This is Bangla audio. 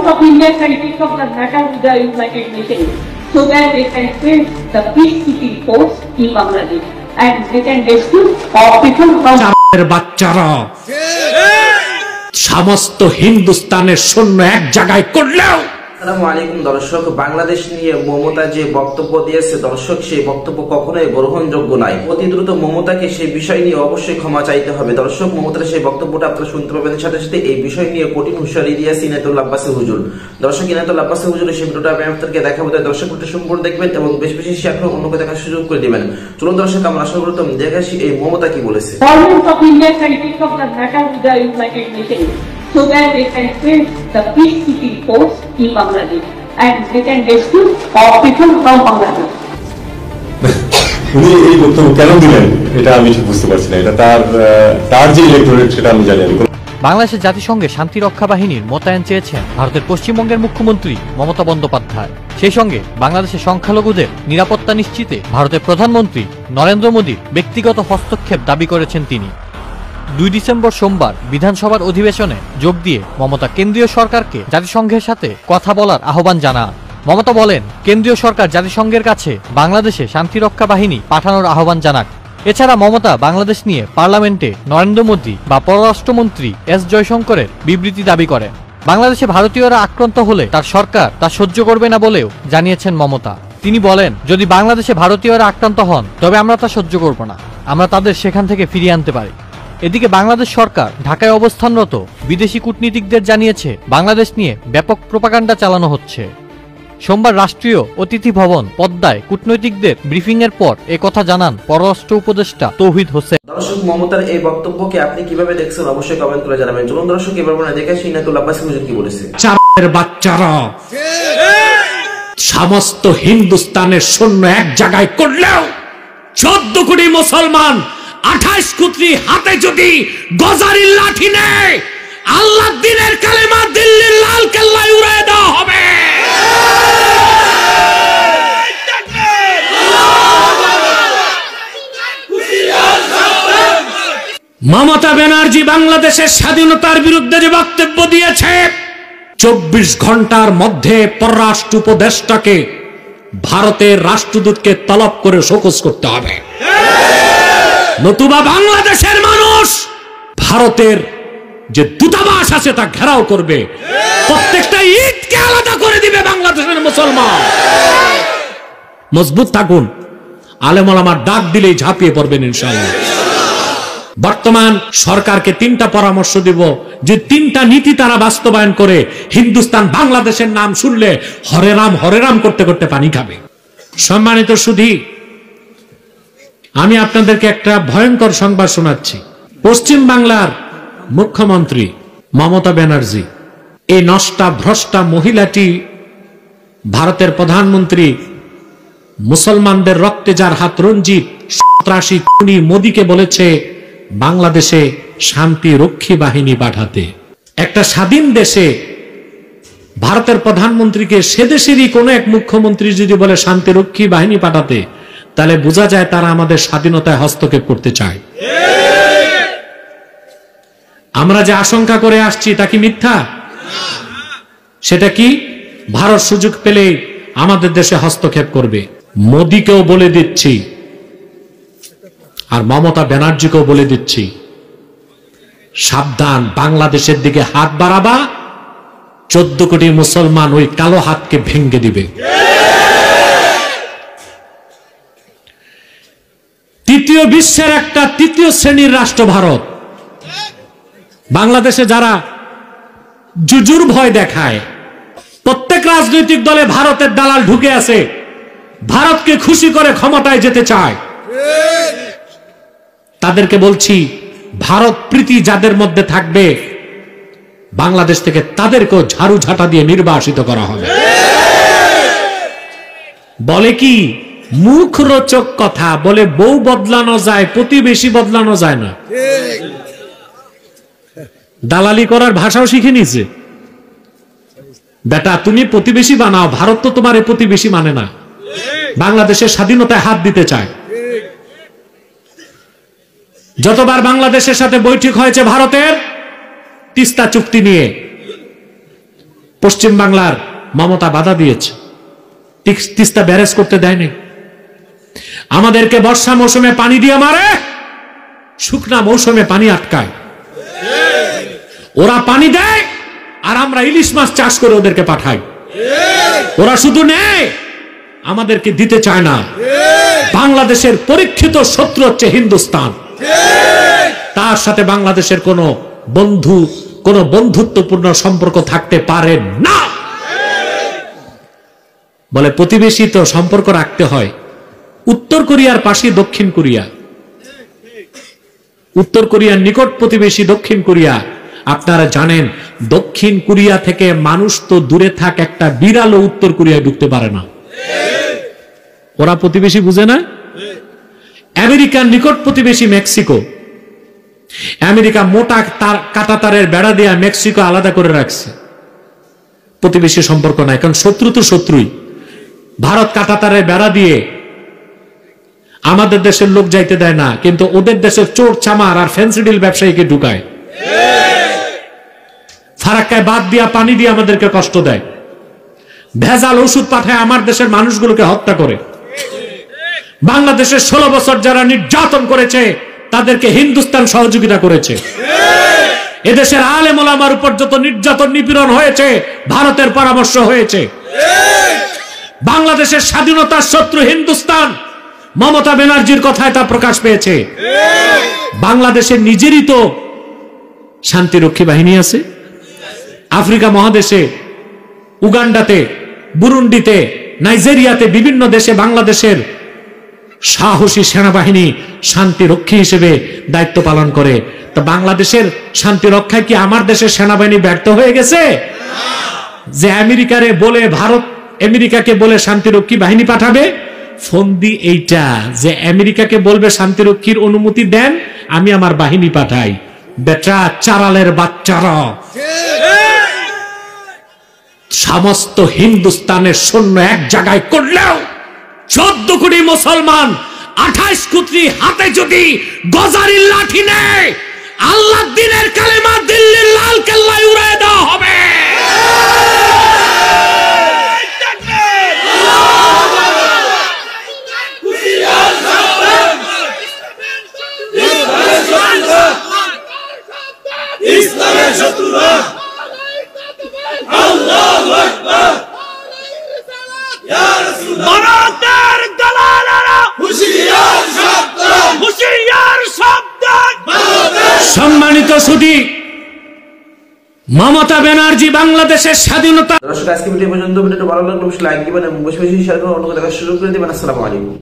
Government of India can take up the matter with the United Nations so that they can create the peacekeeping force in Bangladesh and they can rescue all people from বাচ্চারা সমস্ত হিন্দুস্তানের সৈন্য এক জায়গায় করলেও। আসসালামু আলাইকুম দর্শক, বাংলাদেশ নিয়ে মমতা যে বক্তব্য দিয়েছে দর্শক, সেই বক্তব্য কখনোই গ্রহণযোগ্য নয়। অতি দ্রুত মমতাকে সেই বিষয় নিয়ে অবশ্যই ক্ষমা চাইতে হবে। দর্শক, মমতার সেই বক্তব্যটা আপনারা শুনতে পাবেন, সাথে সাথে এই বিষয় নিয়ে কঠিন হুঁশিয়ারি দিয়েছে ইনায়েতুল আব্বাসী হুজুর। দর্শক, ইনায়েতুল আব্বাসী হুজুরের সেই ভিডিওটা আমি আপনাদেরকে দেখাবো, তাই দর্শক ভিডিওটা সম্পূর্ণ দেখবেন এবং বেশ বেশি শেয়ার করে অন্যকে দেখার সুযোগ করে দিবেন। চলুন দর্শক, আমরা সর্বপ্রথম দেখে আসি এই মমতা কি বলেছে। Government of India can take up the matter with the United Nations so that they can create the peacekeeping force in Bangladesh and they can rescue all people from Bangladesh. উনি এই বক্তব্য কেন দিলেন এটা আমি ঠিক বুঝতে পারছি না। এটা তার যে ইলেক্টোরেট সেটা আমি জানি। বাংলাদেশের জাতিসংঘে শান্তি রক্ষা বাহিনীর মোতায়েন চেয়েছেন ভারতের পশ্চিমবঙ্গের মুখ্যমন্ত্রী মমতা বন্দ্যোপাধ্যায়। সেই সঙ্গে বাংলাদেশের সংখ্যালঘুদের নিরাপত্তা নিশ্চিতে ভারতের প্রধানমন্ত্রী নরেন্দ্র মোদীর ব্যক্তিগত হস্তক্ষেপ দাবি করেছেন তিনি। 2 ডিসেম্বর সোমবার বিধানসভার অধিবেশনে যোগ দিয়ে মমতা কেন্দ্রীয় সরকারকে জাতিসংঘের সাথে কথা বলার আহ্বান জানান। মমতা বলেন, কেন্দ্রীয় সরকার জাতিসংঘের কাছে বাংলাদেশে শান্তিরক্ষা বাহিনী পাঠানোর আহ্বান জানাক। এছাড়া মমতা বাংলাদেশ নিয়ে পার্লামেন্টে নরেন্দ্র মোদী বা পররাষ্ট্রমন্ত্রী এস জয়শঙ্করের বিবৃতি দাবি করেন। বাংলাদেশে ভারতীয়রা আক্রান্ত হলে তার সরকার তা সহ্য করবে না বলেও জানিয়েছেন মমতা। তিনি বলেন, যদি বাংলাদেশে ভারতীয়রা আক্রান্ত হন তবে আমরা তা সহ্য করব না, আমরা তাদের সেখান থেকে ফিরিয়ে আনতে পারি। এদিকে বাংলাদেশ সরকার ঢাকায় অবস্থানরত বিদেশি কূটনীতিকদের জানিয়েছে বাংলাদেশ নিয়ে ব্যাপক প্রোপাগান্ডা চালানো হচ্ছে। সোমবার রাষ্ট্রীয় অতিথি ভবন পদ্মায় কূটনৈতিকদের ব্রিফিং এর পর কথা জানান পররাষ্ট্র উপদেষ্টা তৌহিদ হোসেন। দর্শক, মমতার এই বক্তব্যকে আপনি কিভাবে দেখছেন অবশ্যই কমেন্ট করে জানাবেন। চলুন দর্শক, এবার আমরা দেখে আসি ইনায়েতুল আব্বাসী হুজুর কি বলেছে। বাচ্চারা সমস্ত হিন্দুস্তানের সৈন্য এক জায়গায় করলেও 14 কোটি মুসলমান 28 কোটি হাতে যদি গজারির লাঠি নেয়, আল্লাহর দ্বীনের কালেমা দিল্লির লাল কেল্লায় উড়িয়ে দেওয়া হবে। মমতা ব্যানার্জি বাংলাদেশের স্বাধীনতার বিরুদ্ধে যে বক্তব্য দিয়েছে, 24 ঘন্টার মধ্যে পররাষ্ট্র উপদেষ্টাকে ভারতের রাষ্ট্রদূতকে তলব করে শোকজ করতে হবে, নতুবা বাংলাদেশের মানুষ ভারতের যে দূতাবাস আছে তা ঘেরাও করবে, প্রত্যেকটা ইটকে আলাদা করে দিবে বাংলাদেশের মুসলমান। মজবুত থাকুন, আলেম ওলামার ডাক দিলেই ঝাঁপিয়ে পড়বেন ইনশাআল্লাহ। বর্তমান সরকারকে 3টা পরামর্শ দিব, যে 3টা নীতি তারা বাস্তবায়ন করে হিন্দুস্তান বাংলাদেশের নাম শুনলে হরে রাম করতে করতে পানি খাবে। সম্মানিত সুধী, আমি আপনাদেরকে একটা ভয়ঙ্কর সংবাদ শোনাচ্ছি। পশ্চিম বাংলার মুখ্যমন্ত্রী মমতা ব্যানার্জি, এই নষ্টা ভ্রষ্টা মহিলাটি ভারতের প্রধানমন্ত্রী মুসলমানদের রক্তে যার হাত রঞ্জিত সন্ত্রাসী খুনি মোদীকে বলেছে বাংলাদেশে শান্তি রক্ষী বাহিনী পাঠাতে। একটা স্বাধীন দেশে ভারতের প্রধানমন্ত্রীকে সে দেশেরই কোন এক মুখ্যমন্ত্রী যদি বলে শান্তি রক্ষী বাহিনী পাঠাতে, তাহলে বোঝা যায় তারা আমাদের স্বাধীনতায় হস্তক্ষেপ করতে চায়। আমরা যে আশঙ্কা করে আসছি তা কি মিথ্যা? সেটা কি ভারত সুযোগ পেলে আমাদের দেশে হস্তক্ষেপ করবে? মোদীকেও বলে দিচ্ছি আর মমতা ব্যানার্জিকেও বলে দিচ্ছি, সাবধান, বাংলাদেশের দিকে হাত বাড়াবা, 14 কোটি মুসলমান ওই কালো হাতকে ভেঙে দিবে। তৃতীয় বিশ্বের একটা তৃতীয় শ্রেণীর রাষ্ট্র ভারত। বাংলাদেশে যারা জুজুর ভয় দেখায়, প্রত্যেক রাজনৈতিক দলে ভারতের দালাল ঢুকে আছে, ভারতকে খুশি করে ক্ষমতায় যেতে চায়। তাদেরকে বলছি, ভারত প্রীতি যাদের মধ্যে থাকবে বাংলাদেশ থেকে তাদেরকেও ঝাড়ু ঝাঁটা দিয়ে নির্বাসিত করা হবে। বলে কি মুখ রোচক কথা, বলে বউ বদলানো যায়, প্রতিবেশী বদলানো যায় না। দালালি করার ভাষাও শিখে নিছে। বেটা তুমি প্রতিবেশী বানাও, ভারত তো তোমার প্রতিবেশী মানে না, বাংলাদেশের স্বাধীনতায় হাত দিতে চায়। যতবার বাংলাদেশের সাথে বৈঠক হয়েছে ভারতের তিস্তা চুক্তি নিয়ে, পশ্চিম বাংলার মমতা বাধা দিয়েছে, তিস্তা ব্যারেজ করতে দেয়নি। আমাদেরকে বর্ষা মৌসুমে পানি দিয়ে মারে, শুকনা মৌসুমে পানি আটকায়। ওরা পানি দেয় আর আমরা ইলিশ মাছ চাষ করে ওদেরকে পাঠাই। ওরা শুধু নেয়, আমাদেরকে দিতে চায় না। বাংলাদেশের পরীক্ষিত শত্রু হচ্ছে হিন্দুস্তান। তার সাথে বাংলাদেশের কোনো বন্ধুত্বপূর্ণ সম্পর্ক থাকতে পারে না। বলে প্রতিবেশী তো সম্পর্ক রাখতে হয়। উত্তর কোরিয়ার পাশে দক্ষিণ কোরিয়া, উত্তর কোরিয়ার নিকট প্রতিবেশী দক্ষিণ কোরিয়া। আপনারা জানেন দক্ষিণ কোরিয়া থেকে মানুষ তো দূরে থাক, একটা বিড়ালও উত্তর কোরিয়ায় ঢুকতে পারে না। ওরা প্রতিবেশী বুঝে না। আমেরিকার নিকট প্রতিবেশী মেক্সিকো, আমেরিকা মোটা কাটা তারের বেড়া দিয়ে মেক্সিকো আলাদা করে রাখছে, প্রতিবেশী সম্পর্ক নাই, কারণ শত্রু তো শত্রুই। ভারত কাটা তারের বেড়া দিয়ে আমাদের দেশের লোক যাইতে দেয় না, কিন্তু ওদের দেশের চোর চামার আর ফেন্সিডিল ব্যবসায়ীকে ঢুকায়। ফারাক্কায় বাদ দিয়া পানি দিয়ে আমাদেরকে কষ্ট দেয়, ভেজাল ওষুধ পাঠায় আমার দেশের মানুষগুলোকে হত্যা করে। বাংলাদেশের 16 বছর যারা নির্যাতন করেছে তাদেরকে হিন্দুস্তান সহযোগিতা করেছে। এদেশের আলেম ওলামার উপর যত নির্যাতন নিপীড়ন হয়েছে ভারতের পরামর্শ হয়েছে। বাংলাদেশের স্বাধীনতার শত্রু হিন্দুস্তান, মমতা ব্যানার্জির কথায় তা প্রকাশ পেয়েছে। বাংলাদেশের নিজেরই তো শান্তিরক্ষী বাহিনী আছে। আফ্রিকা মহাদেশে, উগান্ডাতে, বুরুন্ডিতে, নাইজেরিয়াতে, বিভিন্ন দেশে বাংলাদেশের সাহসী সেনাবাহিনী শান্তিরক্ষী হিসেবে দায়িত্ব পালন করে। তো বাংলাদেশের শান্তি রক্ষায় কি আমার দেশের সেনাবাহিনী ব্যর্থ হয়ে গেছে? যে আমেরিকাকে বলে শান্তিরক্ষী বাহিনী পাঠাবে, ফন্দি এইটা যে আমেরিকাকে বলবে শান্তিরক্ষীর অনুমতি দেন, আমি আমার বাহিনী পাঠাই। বেটা চারালের বাচ্চারা, সমস্ত হিন্দুস্তানের সৈন্য এক জায়গায় করলেও 14 কোটি মুসলমান 28 কোটি হাতে যদি গজারির লাঠি নেয়, আল্লাহর দ্বীনের কালেমা দিল্লির লাল কেল্লায় উড়িয়ে দেওয়া হবে। ইসলামের শত্রুরা আল্লাহু আকবার, ইয়া রাসূলুল্লাহ, ভারতের দালালেরা হুঁশিয়ার সাবধান, হুঁশিয়ার সাবধান। সম্মানিত সুধী, মমতা ব্যানার্জি বাংলাদেশের স্বাধীনতা। দর্শক, আজকে ভিডিও পর্যন্ত। ভিডিওটা ভালো লাগলে অবশ্যই লাইক দিবেন এবং বেশি বেশি শেয়ার করে অন্যকে দেখার সুযোগ করে দিবেন। আসসালামু আলাইকুম।